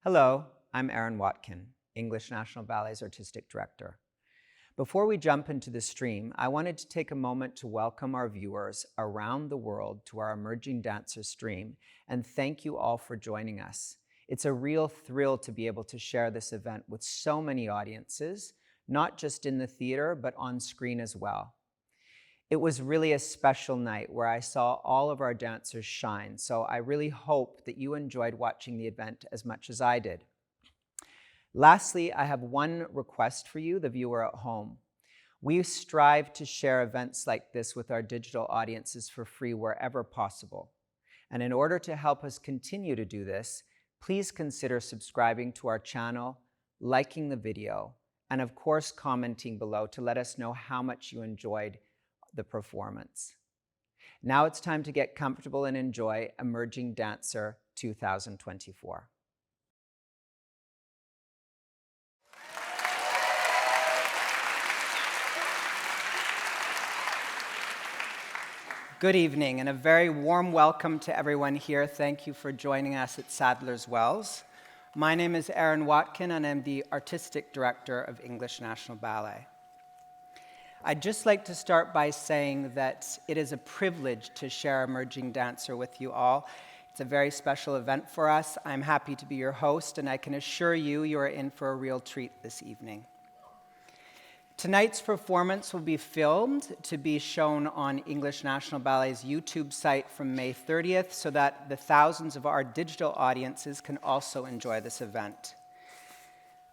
Hello, I'm Aaron Watkin, English National Ballet's Artistic Director. Before we jump into the stream, I wanted to take a moment to welcome our viewers around the world to our Emerging Dancers stream and thank you all for joining us. It's a real thrill to be able to share this event with so many audiences, not just in the theater, but on screen as well. It was really a special night where I saw all of our dancers shine, so I really hope that you enjoyed watching the event as much as I did. Lastly, I have one request for you, the viewer at home. We strive to share events like this with our digital audiences for free wherever possible. And in order to help us continue to do this, please consider subscribing to our channel, liking the video, and of course commenting below to let us know how much you enjoyed the performance. Now it's time to get comfortable and enjoy Emerging Dancer 2024. Good evening and a very warm welcome to everyone here. Thank you for joining us at Sadler's Wells. My name is Aaron Watkin and I'm the Artistic Director of English National Ballet. I'd just like to start by saying that it is a privilege to share Emerging Dancer with you all. It's a very special event for us. I'm happy to be your host, and I can assure you you are in for a real treat this evening. Tonight's performance will be filmed to be shown on English National Ballet's YouTube site from May 30th so that the thousands of our digital audiences can also enjoy this event.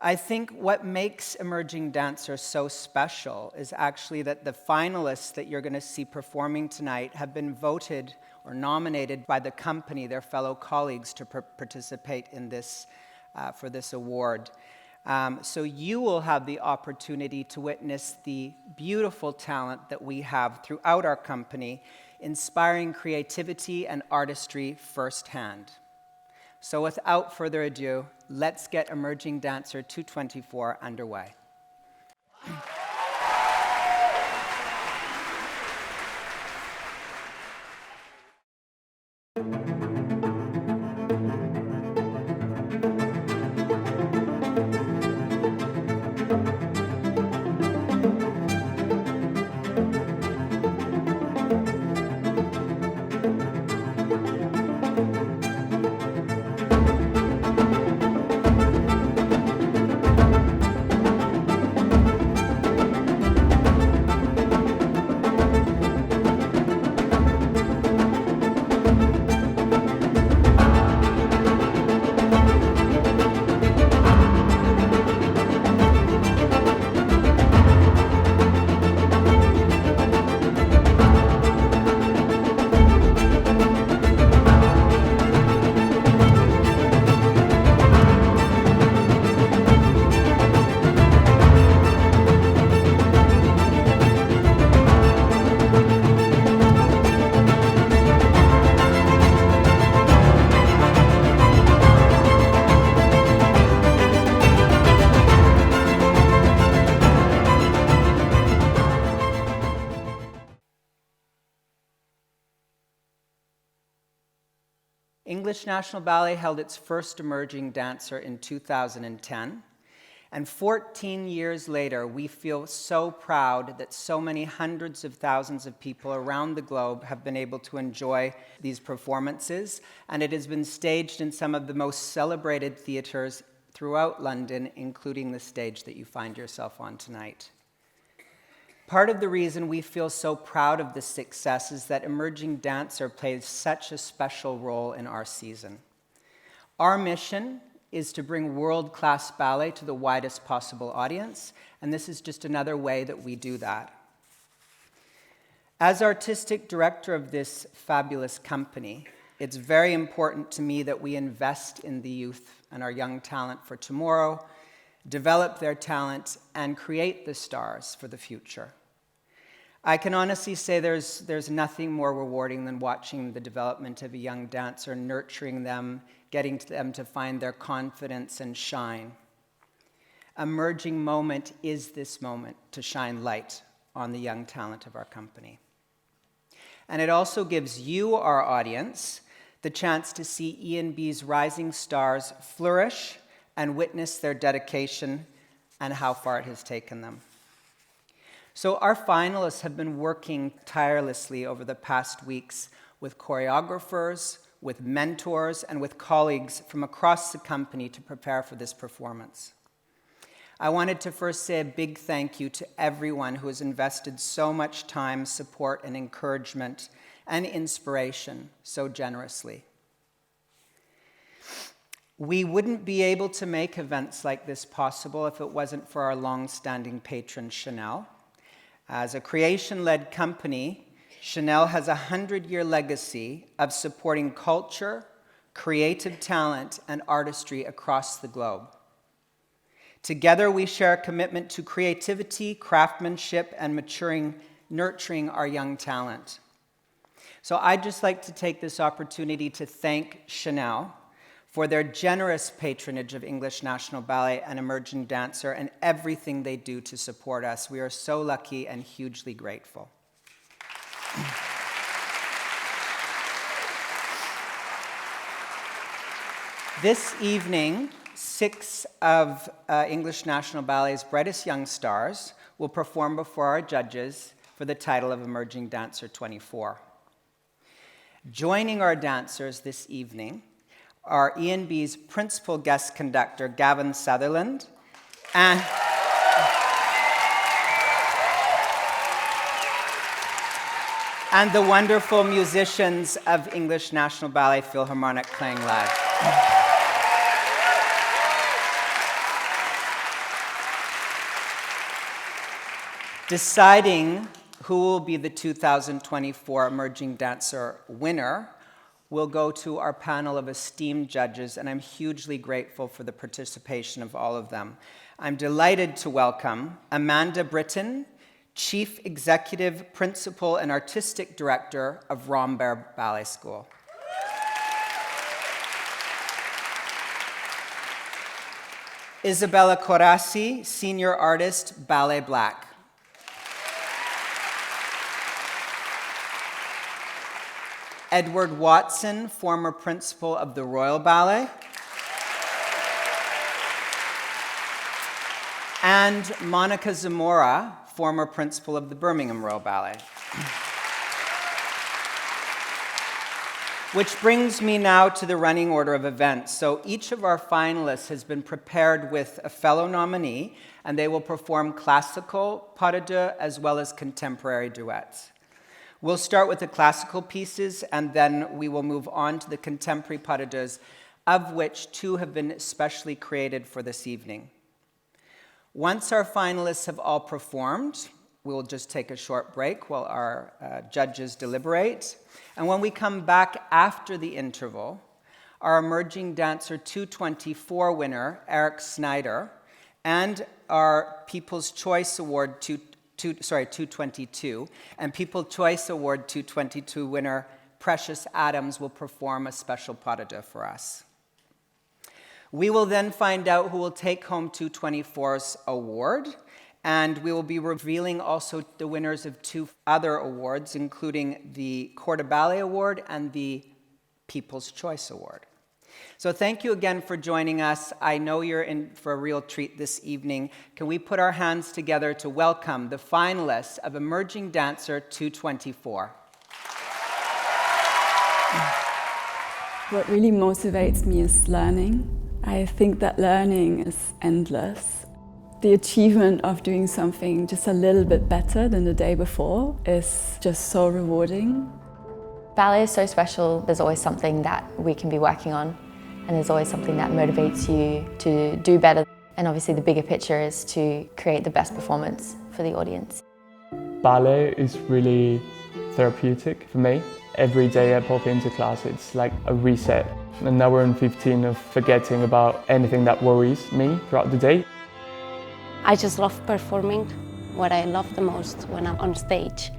I think what makes Emerging Dancer so special is actually that the finalists that you're going to see performing tonight have been voted or nominated by the company, their fellow colleagues, to participate in this, for this award. So you will have the opportunity to witness the beautiful talent that we have throughout our company, inspiring creativity and artistry firsthand. So without further ado, let's get Emerging Dancer 224 underway. English National Ballet held its first Emerging Dancer in 2010, and 14 years later, we feel so proud that so many hundreds of thousands of people around the globe have been able to enjoy these performances, and it has been staged in some of the most celebrated theaters throughout London, including the stage that you find yourself on tonight. Part of the reason we feel so proud of this success is that Emerging Dancer plays such a special role in our season. Our mission is to bring world-class ballet to the widest possible audience, and this is just another way that we do that. As artistic director of this fabulous company, it's very important to me that we invest in the youth and our young talent for tomorrow, develop their talent, and create the stars for the future. I can honestly say there's nothing more rewarding than watching the development of a young dancer, nurturing them, getting them to find their confidence and shine. Emerging Moment is this moment to shine light on the young talent of our company. And it also gives you, our audience, the chance to see E&B's rising stars flourish and witness their dedication and how far it has taken them. So our finalists have been working tirelessly over the past weeks with choreographers, with mentors, and with colleagues from across the company to prepare for this performance. I wanted to first say a big thank you to everyone who has invested so much time, support, and encouragement and inspiration so generously. We wouldn't be able to make events like this possible if it wasn't for our long-standing patron, Chanel. As a creation-led company, Chanel has a 100-year legacy of supporting culture, creative talent, and artistry across the globe. Together, we share a commitment to creativity, craftsmanship, and nurturing our young talent. So I'd just like to take this opportunity to thank Chanel for their generous patronage of English National Ballet and Emerging Dancer and everything they do to support us. We are so lucky and hugely grateful. This evening, 6 of English National Ballet's brightest young stars will perform before our judges for the title of Emerging Dancer 24. Joining our dancers this evening are ENB's principal guest conductor, Gavin Sutherland, and the wonderful musicians of English National Ballet Philharmonic playing live. Deciding who will be the 2024 Emerging Dancer winner will go to our panel of esteemed judges, and I'm hugely grateful for the participation of all of them. I'm delighted to welcome Amanda Britton, Chief Executive, Principal, and Artistic Director of Rambert Ballet School. Isabella Corassi, Senior Artist, Ballet Black. Edward Watson, former principal of the Royal Ballet. And Monica Zamora, former principal of the Birmingham Royal Ballet. Which brings me now to the running order of events. So each of our finalists has been prepared with a fellow nominee, and they will perform classical pas de deux as well as contemporary duets. We'll start with the classical pieces, and then we will move on to the contemporary pas de deux, of which 2 have been specially created for this evening. Once our finalists have all performed, we'll just take a short break while our judges deliberate. And when we come back after the interval, our Emerging Dancer 224 winner, Eric Snyder, and our People's Choice Award 222, and People's Choice Award 222 winner, Precious Adams, will perform a special pas de deux for us. We will then find out who will take home 224's award, and we will be revealing also the winners of 2 other awards, including the Corps de Ballet Award and the People's Choice Award. So thank you again for joining us. I know you're in for a real treat this evening. Can we put our hands together to welcome the finalists of Emerging Dancer 224? What really motivates me is learning. I think that learning is endless. The achievement of doing something just a little bit better than the day before is just so rewarding. Ballet is so special. There's always something that we can be working on, and there's always something that motivates you to do better. And obviously the bigger picture is to create the best performance for the audience. Ballet is really therapeutic for me. Every day I pop into class, it's like a reset. An hour and 15 of forgetting about anything that worries me throughout the day. I just love performing. What I love the most when I'm on stage,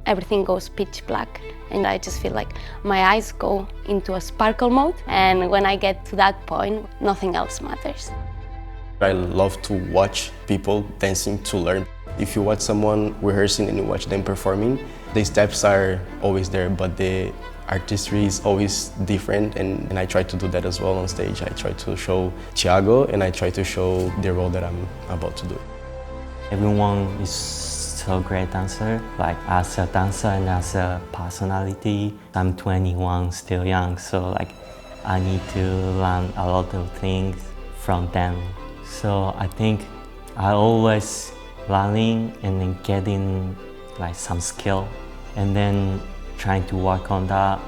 everything goes pitch black, and I just feel like my eyes go into a sparkle mode, and when I get to that point, nothing else matters. I love to watch people dancing to learn. If you watch someone rehearsing and you watch them performing, the steps are always there, but the Artistry is always different, and I try to do that as well on stage. I try to show Thiago, and I try to show the role that I'm about to do. Everyone is so great dancer, like as a dancer and as a personality. I'm 21, still young, so like I need to learn a lot of things from them. So I think I always learning and then getting like some skill and then trying to work on that.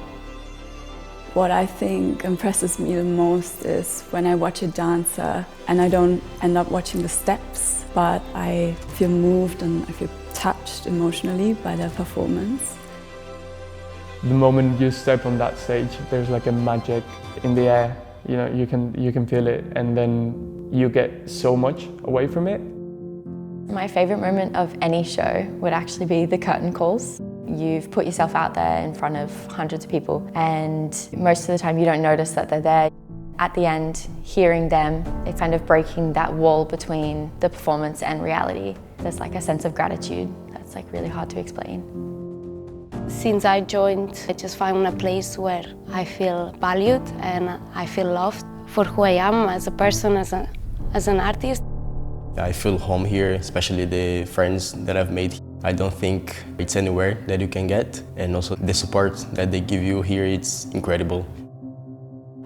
What I think impresses me the most is when I watch a dancer and I don't end up watching the steps, but I feel moved and I feel touched emotionally by their performance. The moment you step on that stage, there's like a magic in the air. You know, you can feel it, and then you get so much away from it. My favourite moment of any show would actually be the curtain calls. You've put yourself out there in front of hundreds of people, and most of the time you don't notice that they're there. At the end, hearing them, it's kind of breaking that wall between the performance and reality. There's like a sense of gratitude that's like really hard to explain. Since I joined, I just found a place where I feel valued and I feel loved for who I am as a person, as an artist. I feel home here, especially the friends that I've made. I don't think it's anywhere that you can get, and also the support that they give you here, it's incredible.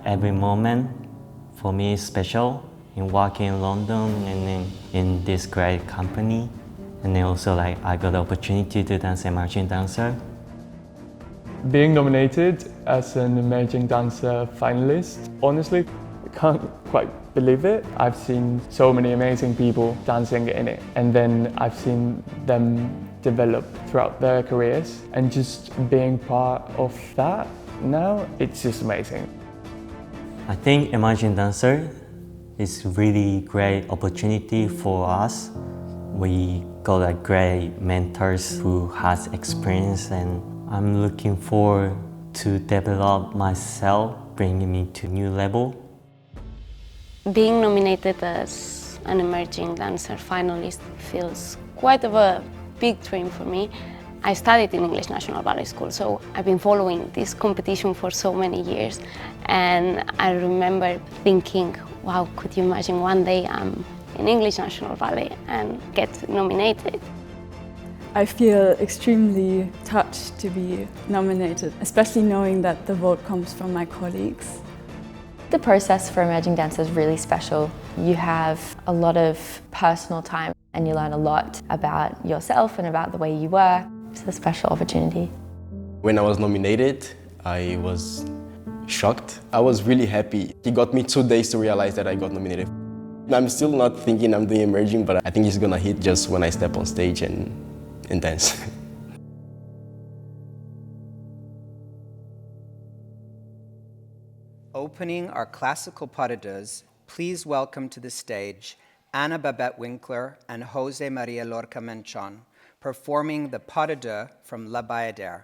Every moment for me is special in working in London and in this great company. And then also like I got the opportunity to dance emerging dancer. Being nominated as an emerging dancer finalist, honestly, I can't quite believe it. I've seen so many amazing people dancing in it, and then I've seen them develop throughout their careers, and just being part of that now, it's just amazing. I think emerging dancer is really great opportunity for us. We got like great mentors who has experience, and I'm looking forward to develop myself, bringing me to new level. Being nominated as an emerging dancer finalist feels quite of a big dream for me. I studied in English National Ballet School, so I've been following this competition for so many years, and I remember thinking, wow, could you imagine one day I'm in English National Ballet and get nominated? I feel extremely touched to be nominated, especially knowing that the vote comes from my colleagues. The process for emerging dancer is really special. You have a lot of personal time and you learn a lot about yourself and about the way you work. It's a special opportunity. When I was nominated, I was shocked. I was really happy. It got me 2 days to realize that I got nominated. I'm still not thinking I'm doing emerging, but I think it's gonna hit just when I step on stage and dance. Opening our classical pas de deux, please welcome to the stage Anna Babette Winkler and Jose Maria Lorca Menchon, performing the pas de deux from La Bayadère.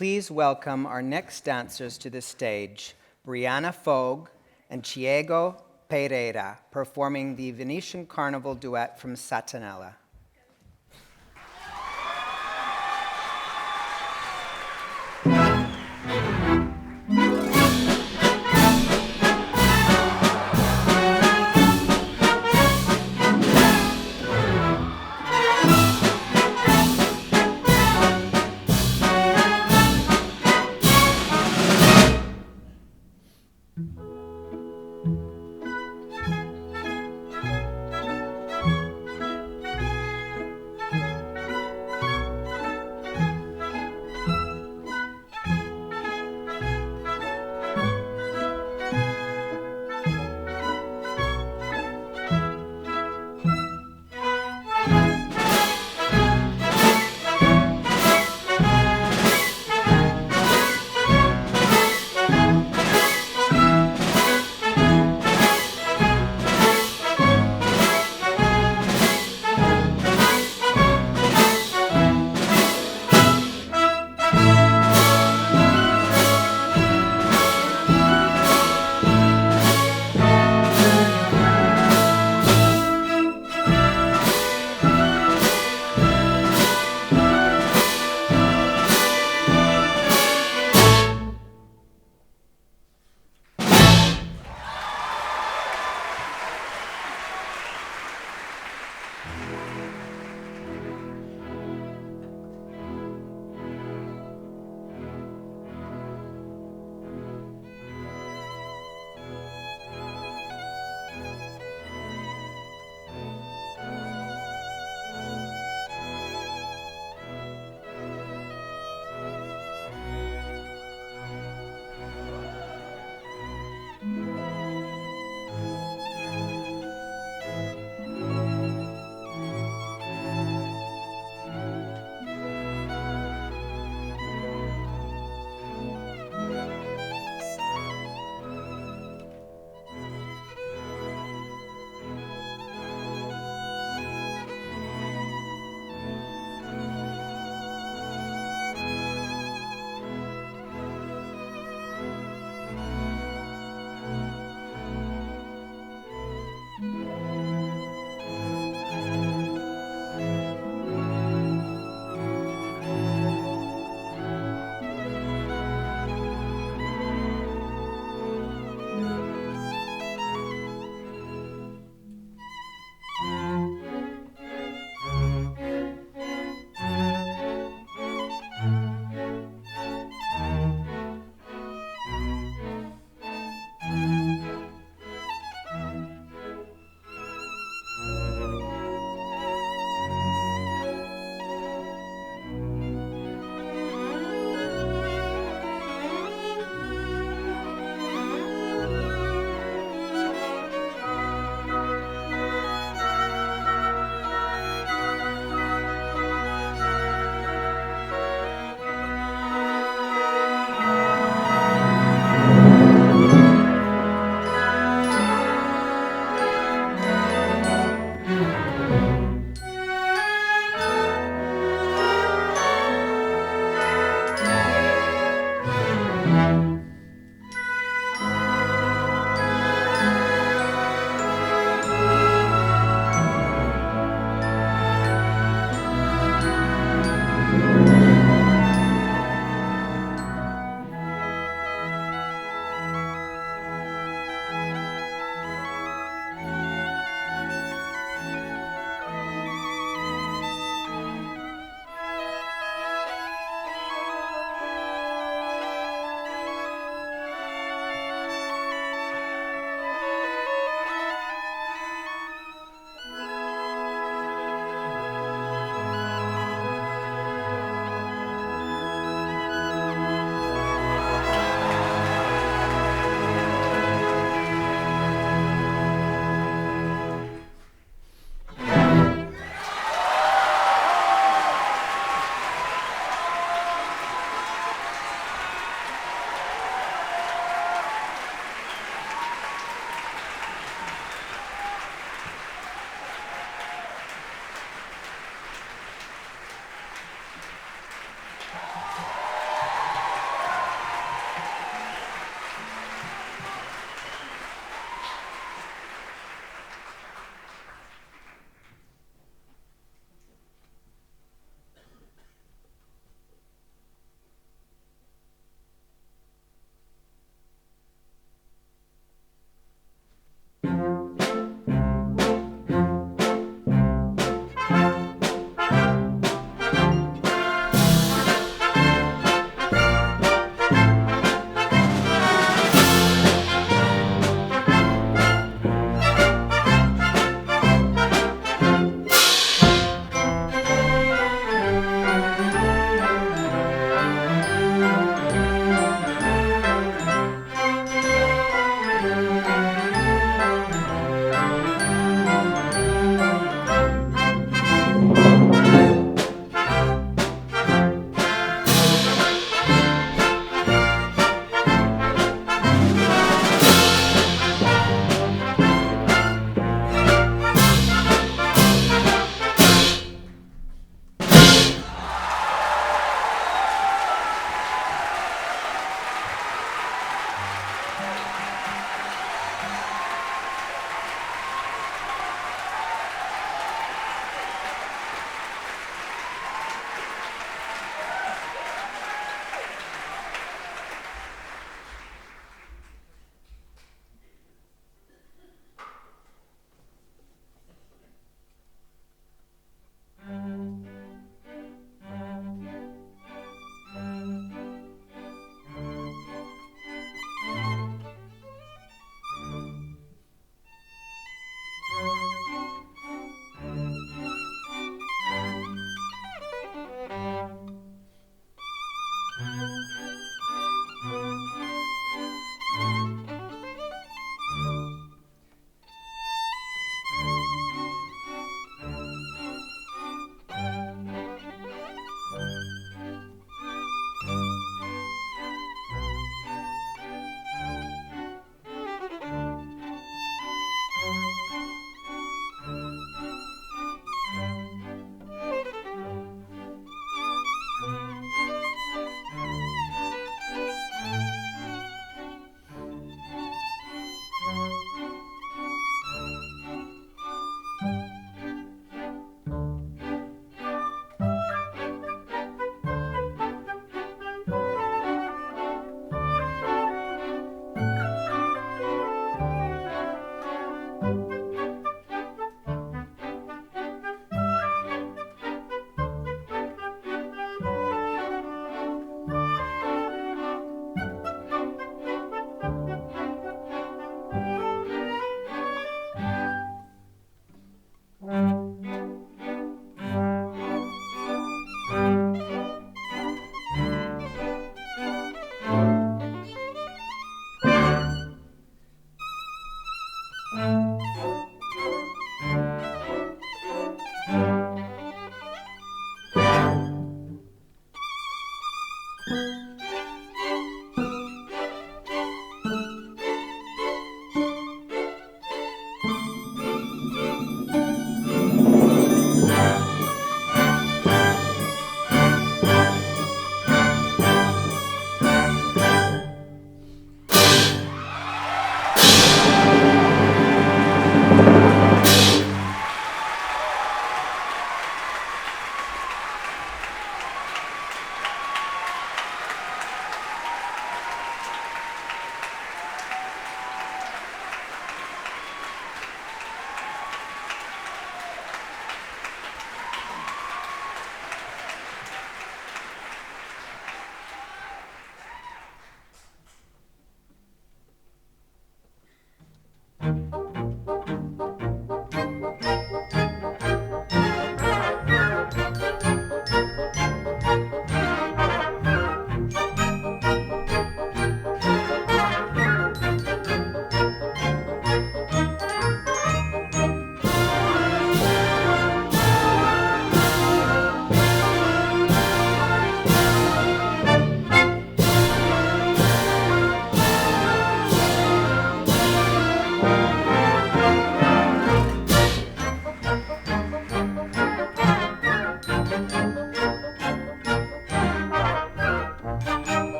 please welcome our next dancers to the stage, Brianna Fogg and Chiego Pereira, performing the Venetian Carnival duet from Satanella.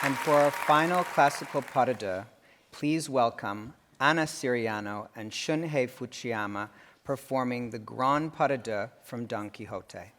And for our final classical pas de deux, please welcome Anna Siriano and Shunhei Fujiyama performing the Grand Pas de Deux from Don Quixote.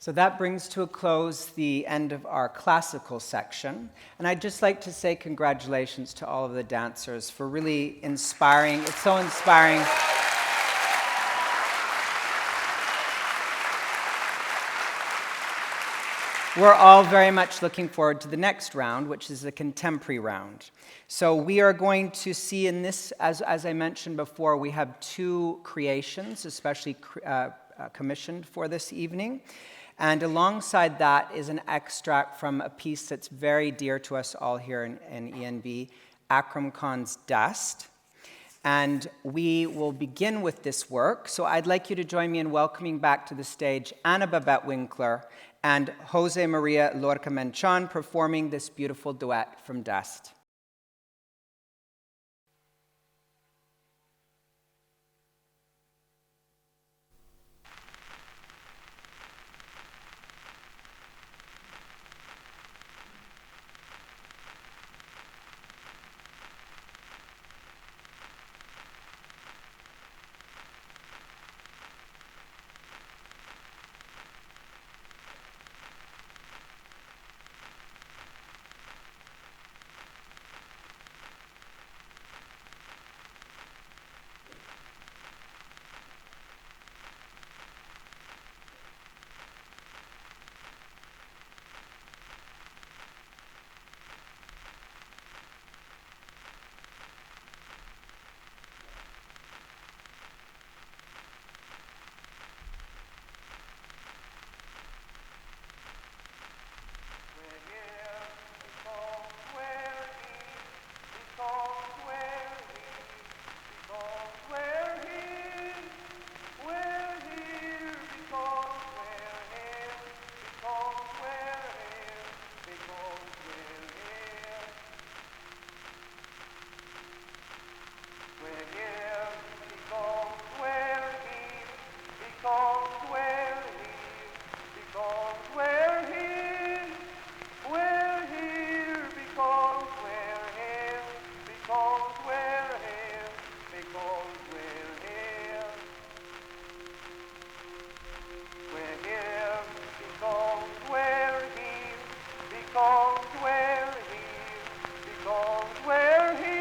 So that brings to a close the end of our classical section. And I'd just like to say congratulations to all of the dancers for really inspiring. It's so inspiring. We're all very much looking forward to the next round, which is the contemporary round. So we are going to see in this, as I mentioned before, we have two creations, especially commissioned for this evening. And alongside that is an extract from a piece that's very dear to us all here in ENB, Akram Khan's Dust. And we will begin with this work. So I'd like you to join me in welcoming back to the stage Anna Babette Winkler and Jose Maria Lorca Menchon performing this beautiful duet from Dust. We're here because we're here,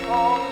because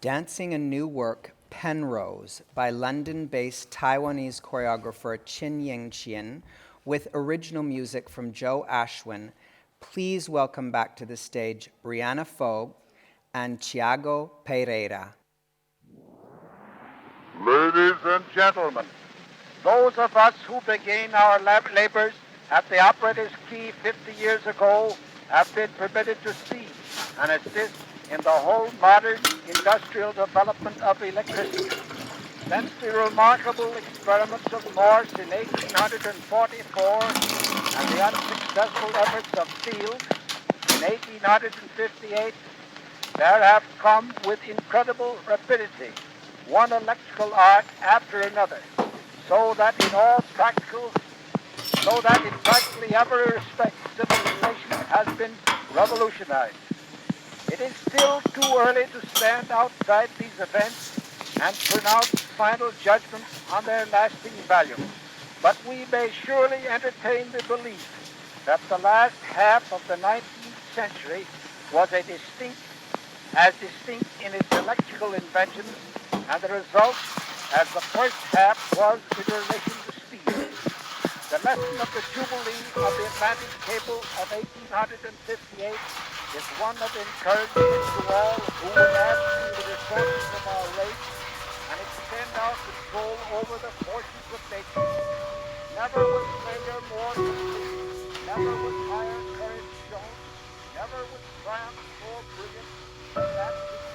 Dancing a new work, Penrose, by London-based Taiwanese choreographer Chin Ying Chien, with original music from Joe Ashwin. Please welcome back to the stage Brianna Fogg and Thiago Pereira. Ladies and gentlemen, those of us who began our labors at the operator's key 50 years ago have been permitted to see and assist in the whole modern industrial development of electricity. Since the remarkable experiments of Morse in 1844 and the unsuccessful efforts of Field in 1858, there have come with incredible rapidity one electrical art after another, so that in practically every respect civilization has been revolutionized. It is still too early to stand outside these events and pronounce final judgment on their lasting value. But we may surely entertain the belief that the last half of the 19th century was as distinct in its electrical inventions and the result as the first half was in relation to speed. The lesson of the Jubilee of the Atlantic Cable of 1858 is one of encouragement to all who would add to the resources of our race and extend our control over the forces of nature. Never was failure more complete, never was higher courage shown, never was triumph more brilliant than that which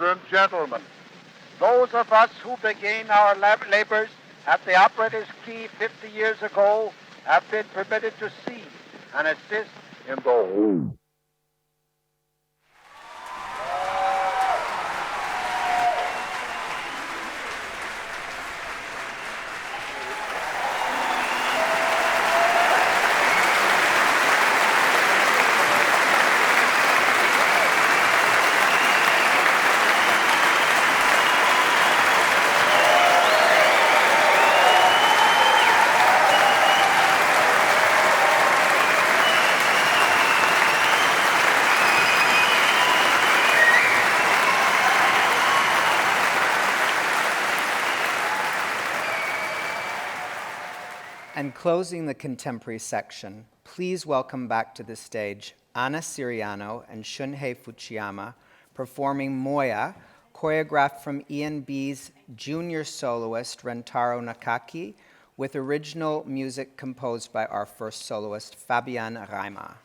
and gentlemen, those of us who began our labors at the operator's key 50 years ago have been permitted to see and assist in the whole. And closing the contemporary section, please welcome back to the stage Anna Siriano and Shunhei Fujiyama performing Moya, choreographed from ENB's junior soloist Rentaro Nakaki, with original music composed by our first soloist Fabian Reimer.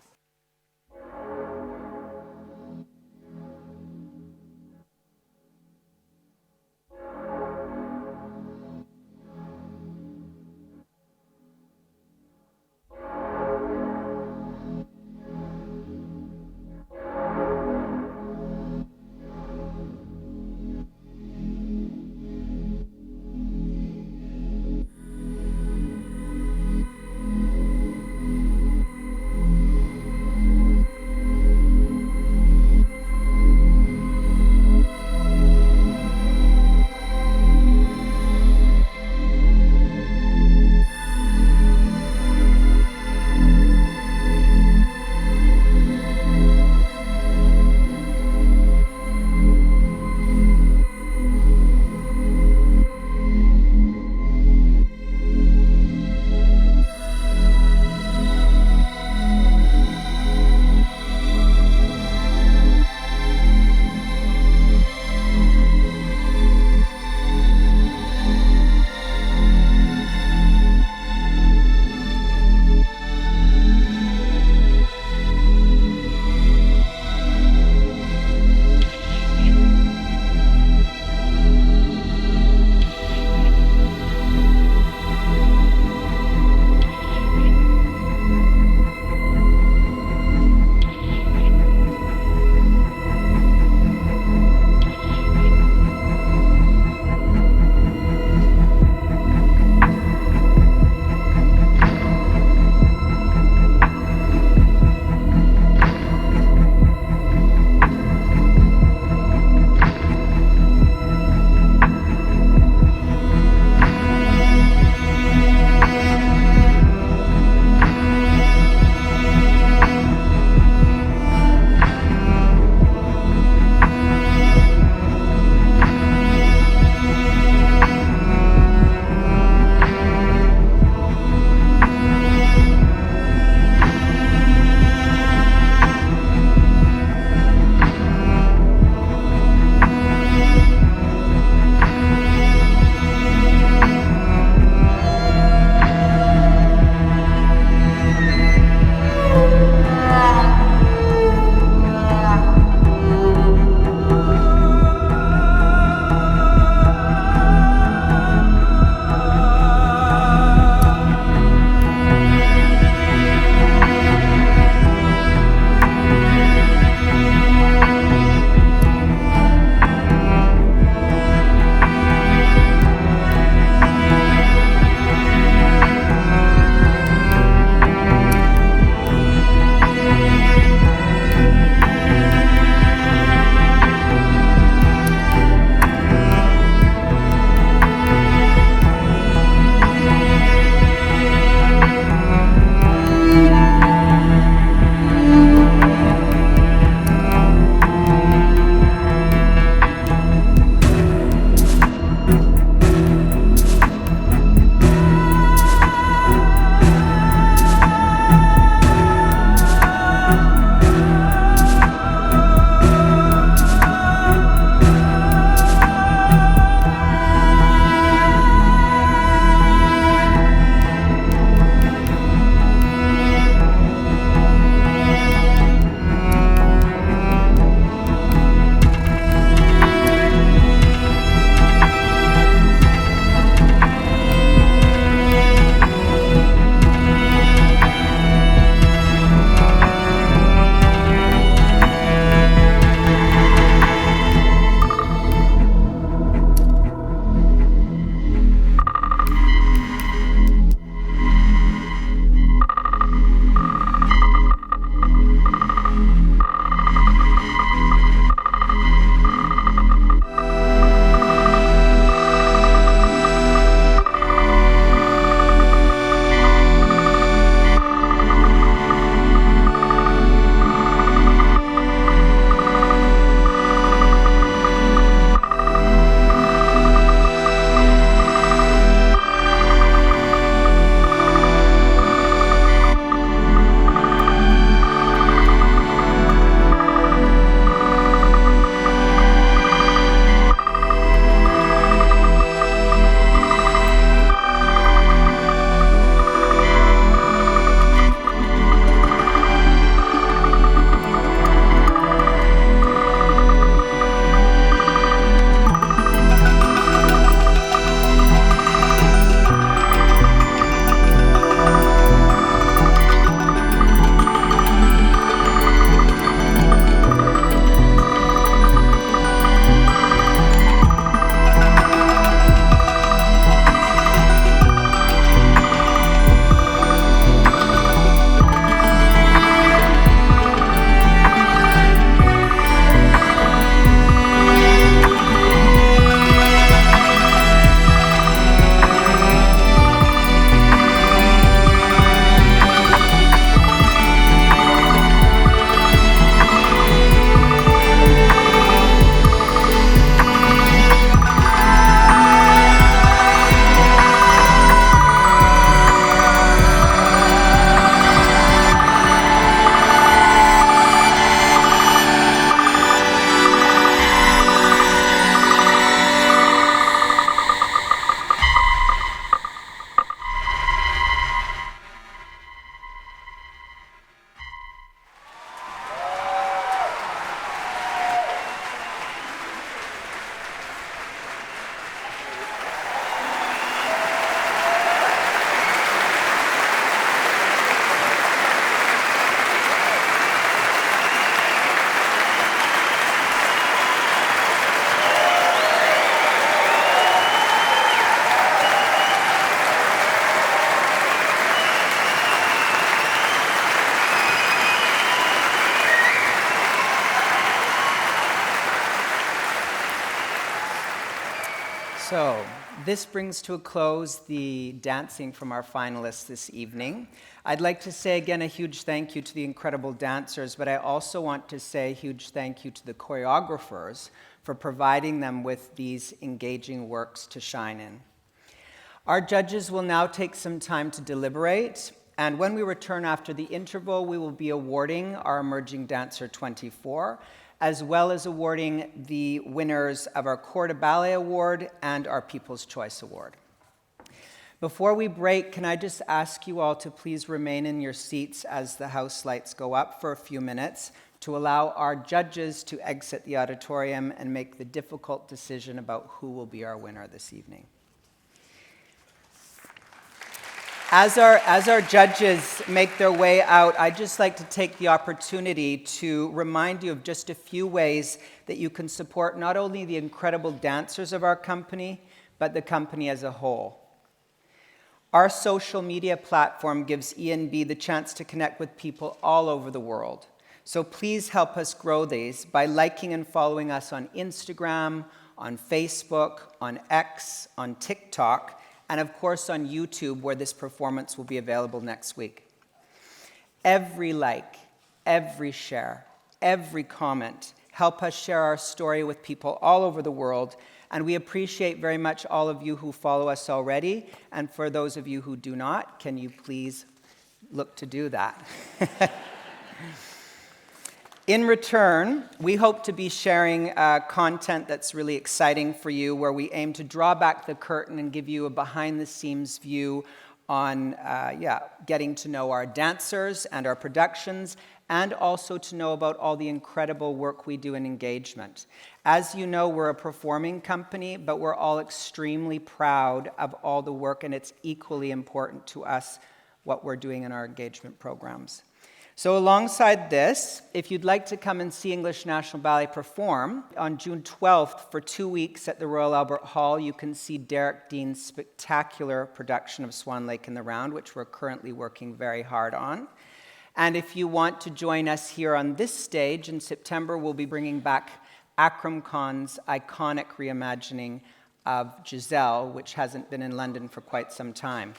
So, this brings to a close the dancing from our finalists this evening. I'd like to say again a huge thank you to the incredible dancers, but I also want to say a huge thank you to the choreographers for providing them with these engaging works to shine in. Our judges will now take some time to deliberate, and when we return after the interval, we will be awarding our Emerging Dancer 24, as well as awarding the winners of our Corps de Ballet Award and our People's Choice Award. Before we break, can I just ask you all to please remain in your seats as the house lights go up for a few minutes to allow our judges to exit the auditorium and make the difficult decision about who will be our winner this evening. As our judges make their way out, I'd just like to take the opportunity to remind you of just a few ways that you can support not only the incredible dancers of our company, but the company as a whole. Our social media platform gives ENB the chance to connect with people all over the world. So please help us grow these by liking and following us on Instagram, on Facebook, on X, on TikTok, and of course on YouTube, where this performance will be available next week. Every like, every share, every comment help us share our story with people all over the world, and we appreciate very much all of you who follow us already, and for those of you who do not, can you please look to do that? In return, we hope to be sharing content that's really exciting for you, where we aim to draw back the curtain and give you a behind-the-scenes view on getting to know our dancers and our productions, and also to know about all the incredible work we do in engagement. As you know, we're a performing company, but we're all extremely proud of all the work, and it's equally important to us what we're doing in our engagement programs. So alongside this, if you'd like to come and see English National Ballet perform, on June 12th for 2 weeks at the Royal Albert Hall, you can see Derek Dean's spectacular production of Swan Lake in the Round, which we're currently working very hard on. And if you want to join us here on this stage, in September we'll be bringing back Akram Khan's iconic reimagining of Giselle, which hasn't been in London for quite some time.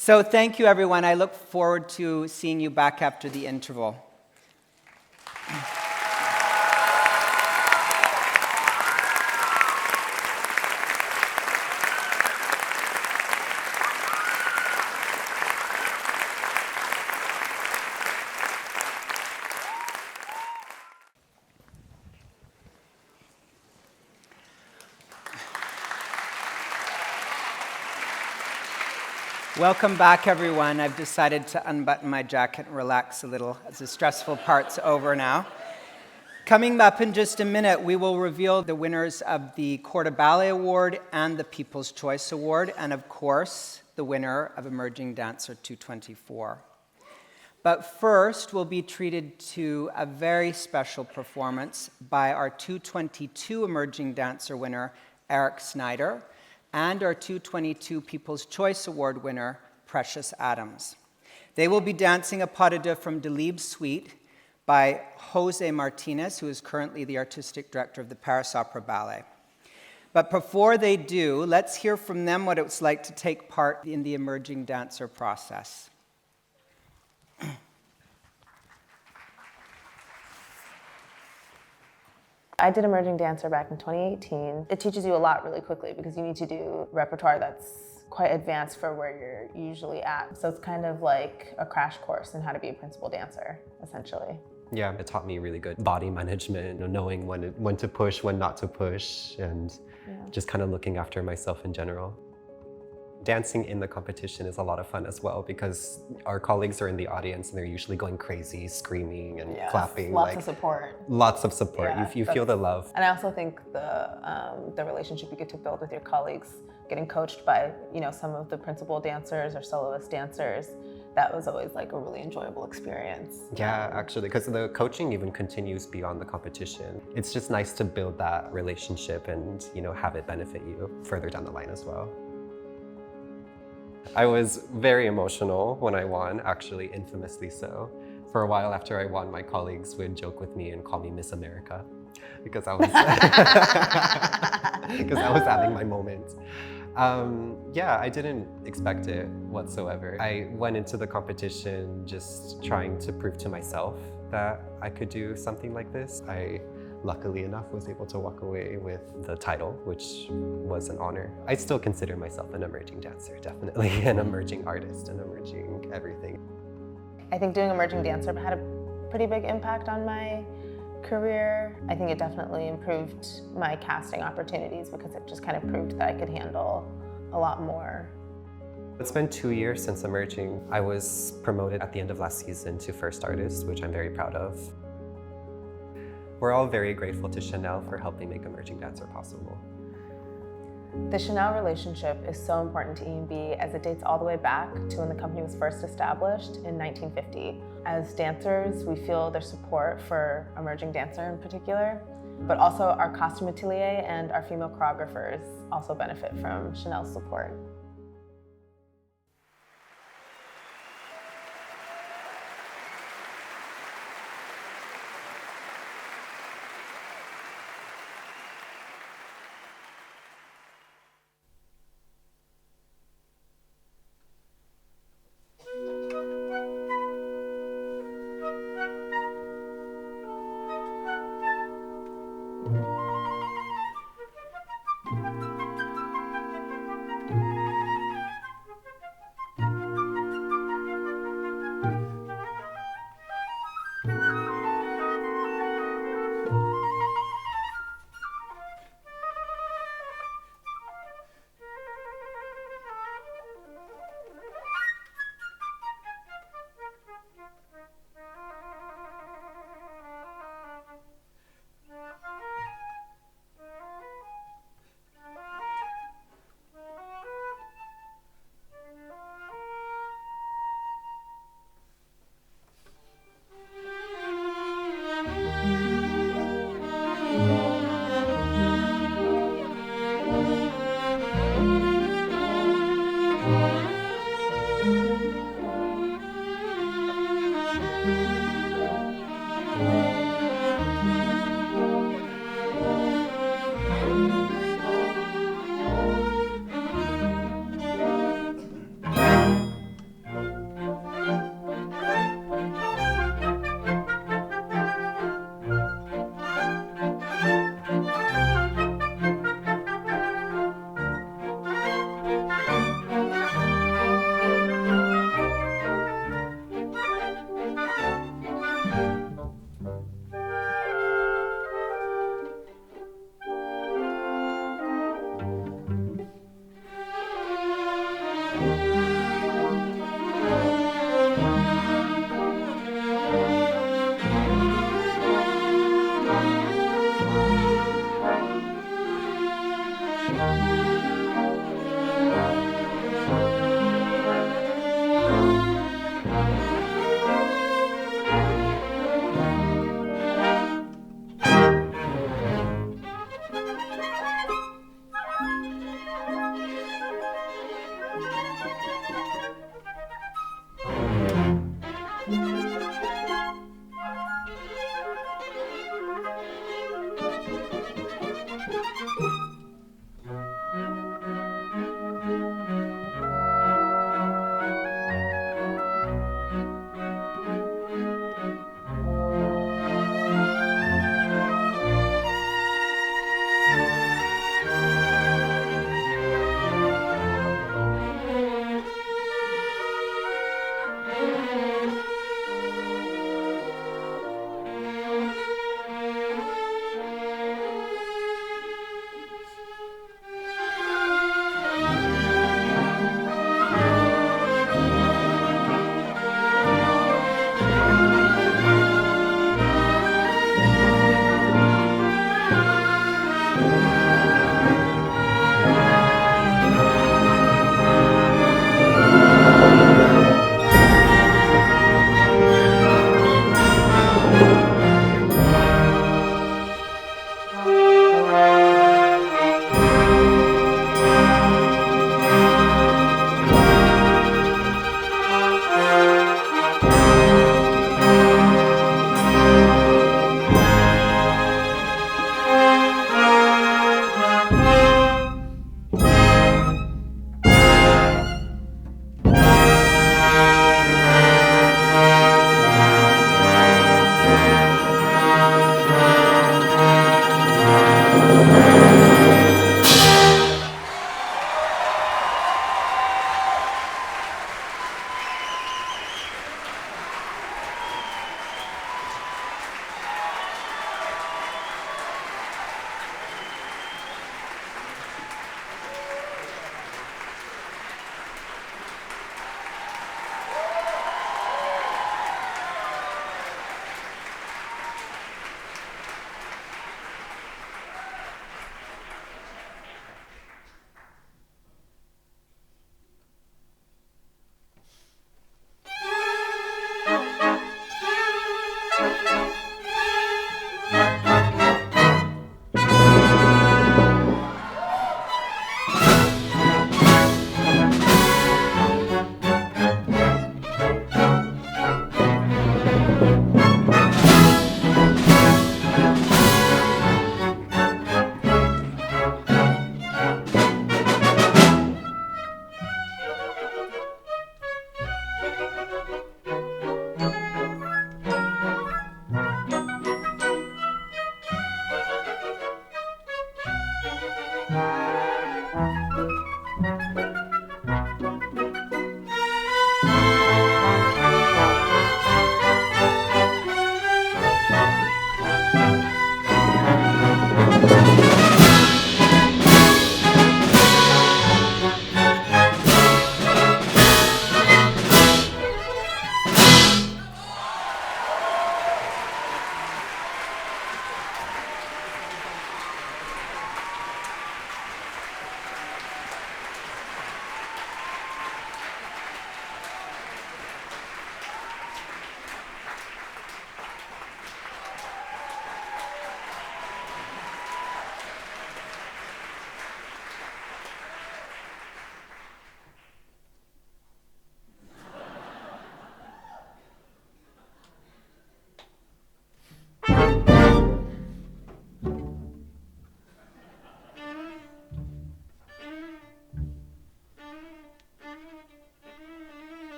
So thank you, everyone. I look forward to seeing you back after the interval. Welcome back, everyone. I've decided to unbutton my jacket and relax a little as the stressful part's over now. Coming up in just a minute, we will reveal the winners of the Corps de Ballet Award and the People's Choice Award, and of course, the winner of Emerging Dancer 224. But first, we'll be treated to a very special performance by our 222 Emerging Dancer winner, Eric Snyder, and our 222 People's Choice Award winner, Precious Adams. They will be dancing a pas de deux from Delibes' Suite by Jose Martinez, who is currently the artistic director of the Paris Opera Ballet. But before they do, let's hear from them what it was like to take part in the Emerging Dancer process. I did Emerging Dancer back in 2018. It teaches you a lot really quickly because you need to do repertoire that's quite advanced for where you're usually at. So it's kind of like a crash course in how to be a principal dancer, essentially. Yeah, it taught me really good body management, knowing when to push, when not to push, and just kind of looking after myself in general. Dancing in the competition is a lot of fun as well because our colleagues are in the audience and they're usually going crazy, screaming and clapping. Lots of support. Lots of support. Yeah, you feel the love. And I also think the relationship you get to build with your colleagues, getting coached by some of the principal dancers or soloist dancers, that was always like a really enjoyable experience. Yeah, actually, because the coaching even continues beyond the competition. It's just nice to build that relationship and have it benefit you further down the line as well. I was very emotional when I won, actually infamously so. For a while after I won, my colleagues would joke with me and call me Miss America because I was because I was having my moment. Yeah, I didn't expect it whatsoever. I went into the competition just trying to prove to myself that I could do something like this. I, luckily enough, was able to walk away with the title, which was an honor. I still consider myself an emerging dancer, definitely, an emerging artist, an emerging everything. I think doing Emerging Dancer had a pretty big impact on my career. I think it definitely improved my casting opportunities because it just kind of proved that I could handle a lot more. It's been 2 years since emerging. I was promoted at the end of last season to First Artist, which I'm very proud of. We're all very grateful to Chanel for helping make Emerging Dancer possible. The Chanel relationship is so important to EMB as it dates all the way back to when the company was first established in 1950. As dancers, we feel their support for Emerging Dancer in particular, but also our costume atelier and our female choreographers also benefit from Chanel's support.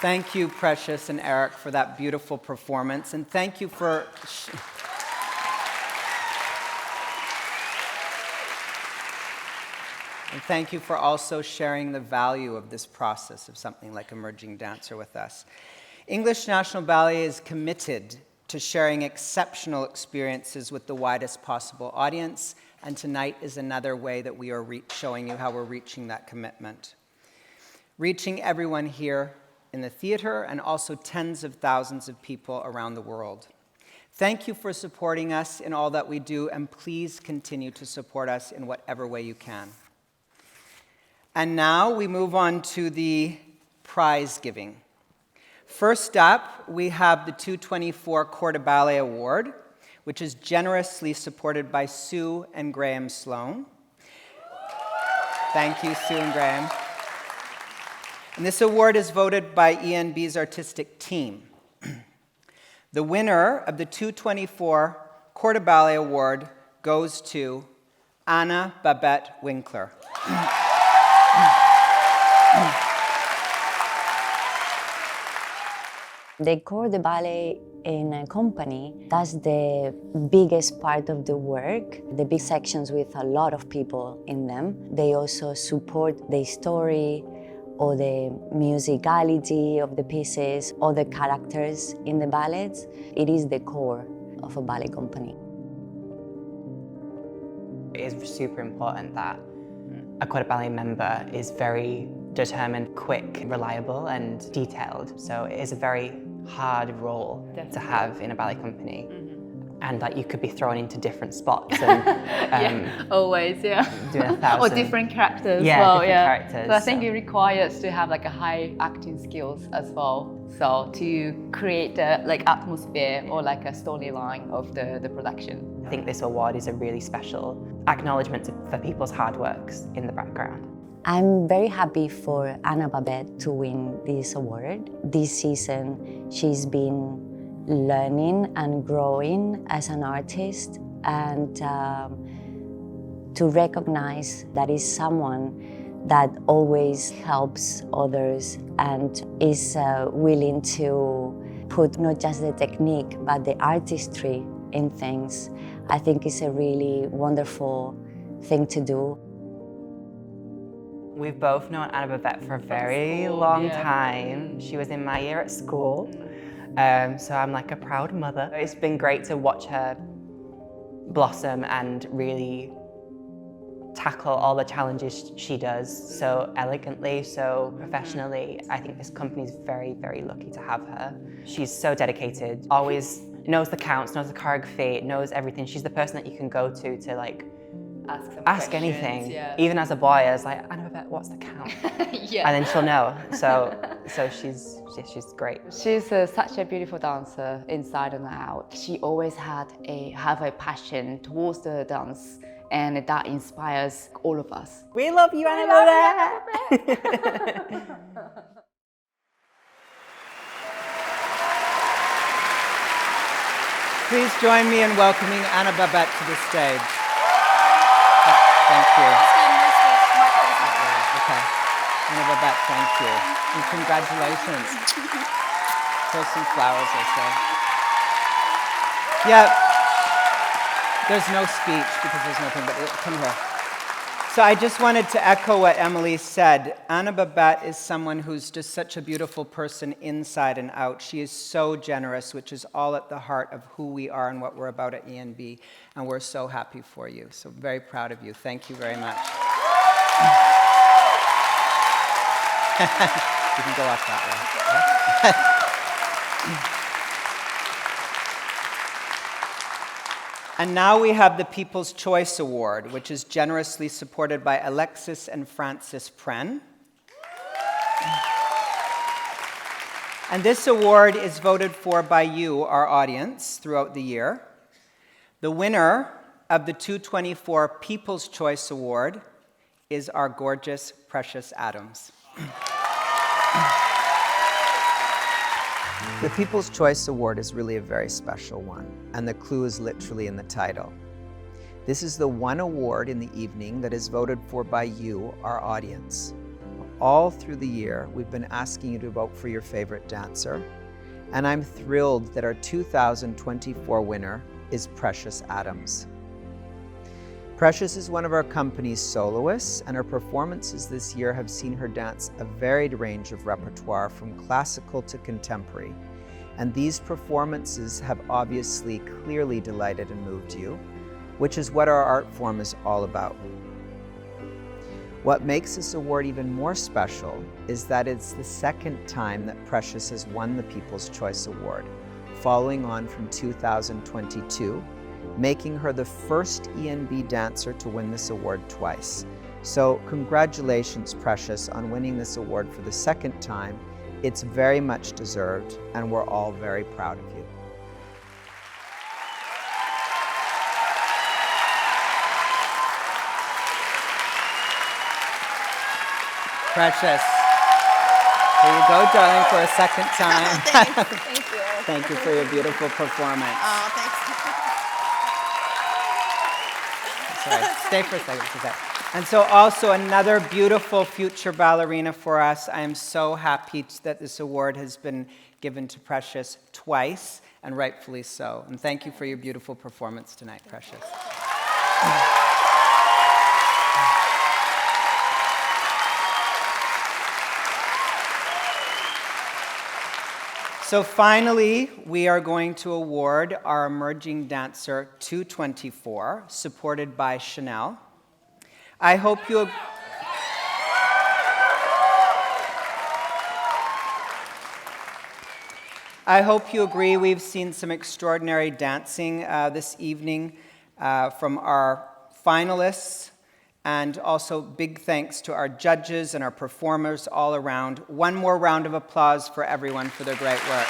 Thank you, Precious and Eric, for that beautiful performance, and thank you for and thank you for also sharing the value of this process of something like Emerging Dancer with us. English National Ballet is committed to sharing exceptional experiences with the widest possible audience, and tonight is another way that we are showing you how we're reaching that commitment. Reaching everyone here in the theater and also tens of thousands of people around the world. Thank you for supporting us in all that we do, and please continue to support us in whatever way you can. And now we move on to the prize giving. First up, we have the 224 Corps de Ballet Award, which is generously supported by Sue and Graham Sloan. Thank you, Sue and Graham. And this award is voted by ENB's artistic team. The winner of the 224 Corps de Ballet Award goes to Anna Babette Winkler. The Corps de Ballet in a company does the biggest part of the work, the big sections with a lot of people in them. They also support the story or the musicality of the pieces or the characters in the ballets. It is the core of a ballet company. It is super important that a Corps de Ballet member is very determined, quick, reliable, and detailed. So it is a very hard role to have in a ballet company. And that you could be thrown into different spots and yeah, always, yeah. Doing 1,000. Or different characters. Yeah, well, different yeah. characters. So I think it requires to have like a high acting skills as well. So to create the like atmosphere or like a storyline of the production. I think this award is a really special acknowledgement for people's hard works in the background. I'm very happy for Anna Babette to win this award. This season, she's been learning and growing as an artist, and to recognize that is someone that always helps others and is willing to put not just the technique but the artistry in things, I think is a really wonderful thing to do. We've both known Anna Babette for a very long time. She was in my year at school. So I'm like a proud mother. It's been great to watch her blossom and really tackle all the challenges she does so elegantly, so professionally. I think this company is very, very lucky to have her. She's so dedicated, always knows the counts, knows the choreography, knows everything. She's the person that you can go to like ask anything. Yeah. Even as a boy, I was like, Anna Babette, what's the count? Yeah. And then she'll know. So she's great. She's such a beautiful dancer inside and out. She always have a passion towards the dance, and that inspires all of us. We love you, Anna Babette! Please join me in welcoming Anna Babette to the stage. Thank you. Okay. Anna Babette, thank you. And congratulations. Throw some flowers, I say. Yeah, there's no speech because there's nothing, but come here. So I just wanted to echo what Emily said. Anna Babette is someone who's just such a beautiful person inside and out. She is so generous, which is all at the heart of who we are and what we're about at ENB, and we're so happy for you. So very proud of you. Thank you very much. You can go off that way. And now we have the People's Choice Award, which is generously supported by Alexis and Francis Pren. And this award is voted for by you, our audience, throughout the year. The winner of the 224 People's Choice Award is our gorgeous Precious Adams. The People's Choice Award is really a very special one, and the clue is literally in the title. This is the one award in the evening that is voted for by you, our audience. all through the year, we've been asking you to vote for your favorite dancer, and I'm thrilled that our 2024 winner is Precious Adams. Precious is one of our company's soloists, and her performances this year have seen her dance a varied range of repertoire from classical to contemporary. And these performances have obviously clearly delighted and moved you, which is what our art form is all about. What makes this award even more special is that it's the second time that Precious has won the People's Choice Award, following on from 2022, making her the first ENB dancer to win this award twice. So congratulations, Precious, on winning this award for the second time. It's very much deserved, and we're all very proud of you. Precious, here you go, darling, for a second time. Thank you. Thank you for your beautiful performance. Oh, thanks. Sorry, stay for a second. Okay. And so also another beautiful future ballerina for us. I am so happy that this award has been given to Precious twice, and rightfully so. And thank you for your beautiful performance tonight, Precious. So finally, we are going to award our Emerging Dancer 224, supported by Chanel. I hope you agree we've seen some extraordinary dancing this evening from our finalists, and also big thanks to our judges and our performers all around. One more round of applause for everyone for their great work.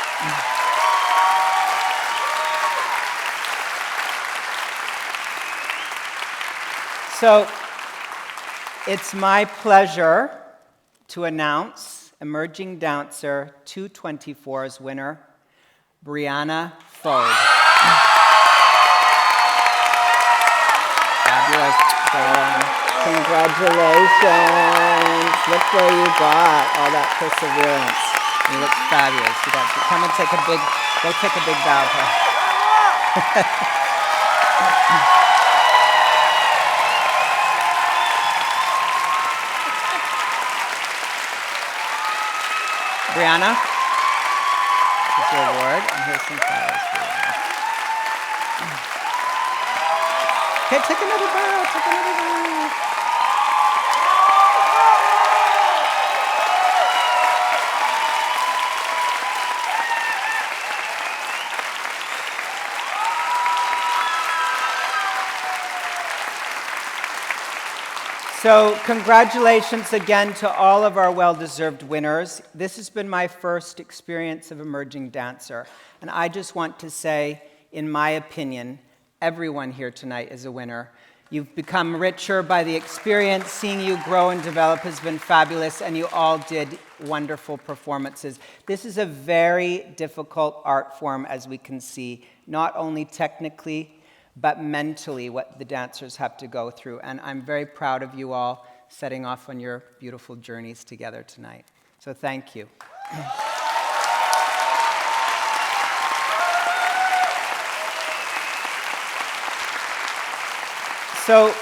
So, it's my pleasure to announce Emerging Dancer 224's winner, Brianna Fode. Fabulous, darling. Congratulations. Look where you got all that perseverance. You look fabulous. You got to come and take a big bow here. Brianna, here's your award, and here's some flowers for you. Okay, take another bow, take another bow. So congratulations again to all of our well-deserved winners. This has been my first experience of Emerging Dancer, and I just want to say, in my opinion, everyone here tonight is a winner. You've become richer by the experience. Seeing you grow and develop has been fabulous, and you all did wonderful performances. This is a very difficult art form, as we can see, not only technically, but mentally what the dancers have to go through. And I'm very proud of you all setting off on your beautiful journeys together tonight. So thank you. So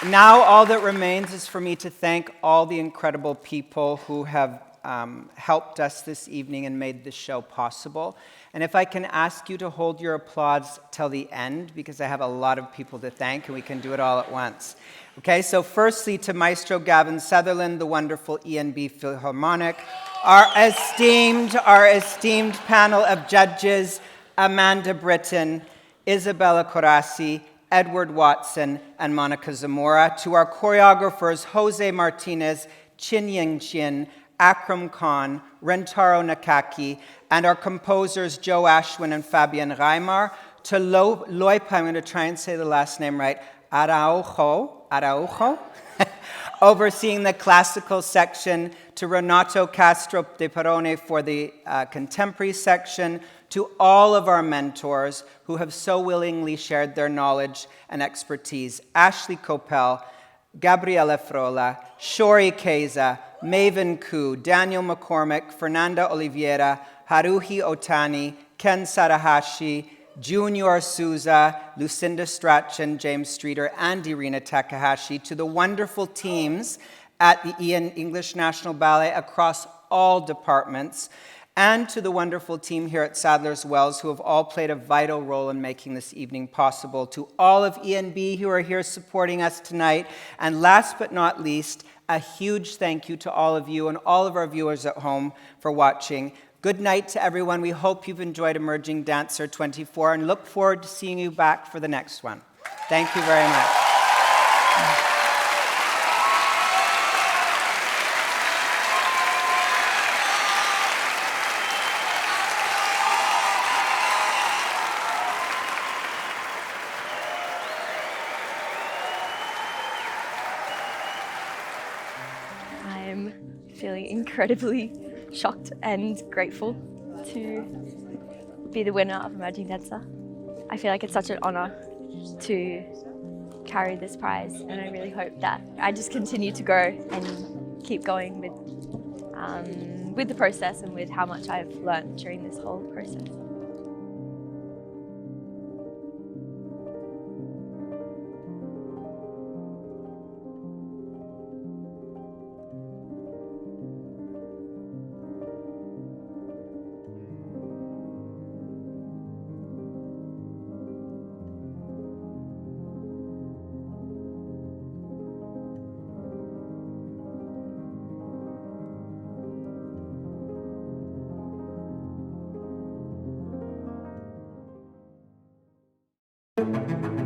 now all that remains is for me to thank all the incredible people who have helped us this evening and made this show possible. And if I can ask you to hold your applause till the end, because I have a lot of people to thank, and we can do it all at once. Okay, so firstly to Maestro Gavin Sutherland, the wonderful ENB Philharmonic, our esteemed panel of judges, Amanda Britton, Isabella Corasi, Edward Watson, and Monica Zamora, to our choreographers, Jose Martinez, Chin Ying Chin, Akram Khan, Rentaro Nakaki, and our composers, Joe Ashwin and Fabian Reimar, to Loipa, I'm going to try and say the last name right, Araujo, overseeing the classical section, to Renato Castro de Perone for the contemporary section, to all of our mentors who have so willingly shared their knowledge and expertise, Ashley Coppell, Gabriela Frola, Shori Keza, Maven Koo, Daniel McCormick, Fernanda Oliveira, Haruhi Otani, Ken Sadahashi, Junior Souza, Lucinda Strachan, James Streeter, and Irina Takahashi, to the wonderful teams at the Ian English National Ballet across all departments, and to the wonderful team here at Sadler's Wells who have all played a vital role in making this evening possible, to all of ENB who are here supporting us tonight, and last but not least, a huge thank you to all of you and all of our viewers at home for watching. Good night to everyone. We hope you've enjoyed Emerging Dancer 24 and look forward to seeing you back for the next one. Thank you very much. I'm feeling incredibly shocked and grateful to be the winner of Emerging Dancer. I feel like it's such an honour to carry this prize, and I really hope that I just continue to grow and keep going with the process and with how much I've learned during this whole process. Thank you.